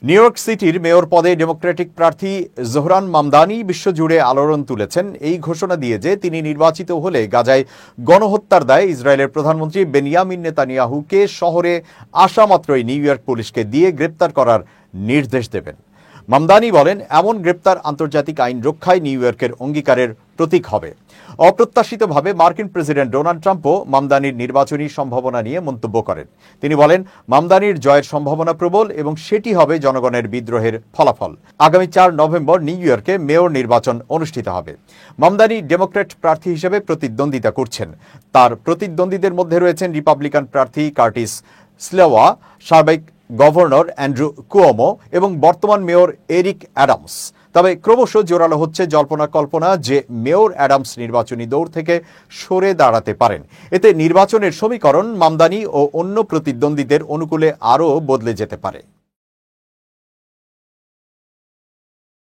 New York সিটির mayor পদে Democratic প্রার্থী জোহরান মামদানি বিশ্বজুড়ে আলোড়ন তুলেছেন এই ঘোষণা দিয়ে যে তিনি নির্বাচিত হলে গাজায় গণহত্যার দায়ে ইসরায়েলের প্রধানমন্ত্রী বেনিয়ামিন নেতানিয়াহুকে শহরে আসা মাত্রই নিউ ইয়র্ক পুলিশকে দিয়ে গ্রেপ্তার করার নির্দেশ দেবেন। মামদানি বলেন, এমন গ্রেপ্তার আন্তর্জাতিক আইন রক্ষায় নিউ ইয়র্কের অঙ্গীকারের প্রতীক হবে। অপ্রত্যাশিতভাবে মার্কিন প্রেসিডেন্ট ডোনাল্ড ট্রাম্পও মামদানির নির্বাচনী সম্ভাবনা নিয়ে মন্তব্য করেন। তিনি বলেন, মামদানির জয়ের সম্ভাবনা প্রবল এবং সেটি হবে জনগণের বিদ্রোহের ফলাফল। আগামী 4 নভেম্বর নিউ ইয়র্কে মেয়র নির্বাচন অনুষ্ঠিত হবে। মামদানি ডেমোক্র্যাট প্রার্থী হিসেবে প্রতিদ্বন্দ্বিতা করছেন। তার প্রতিদ্বন্দ্বীদের মধ্যে রয়েছেন রিপাবলিকান প্রার্থী কার্টিস স্লেওয়া, সাবেক গভর্নর অ্যান্ড্রু কুয়োমো এবং বর্তমান মেয়র এরিক অ্যাডামস। তবে ক্রমশ জোরালো হচ্ছে জল্পনা কল্পনা যে মেয়র অ্যাডামস নির্বাচনী দৌড় থেকে সরে দাঁড়াতে পারেন। এতে নির্বাচনের সমীকরণ মামদানি ও অন্য প্রতিদ্বন্দ্বীদের অনুকূলে আরও বদলে যেতে পারে।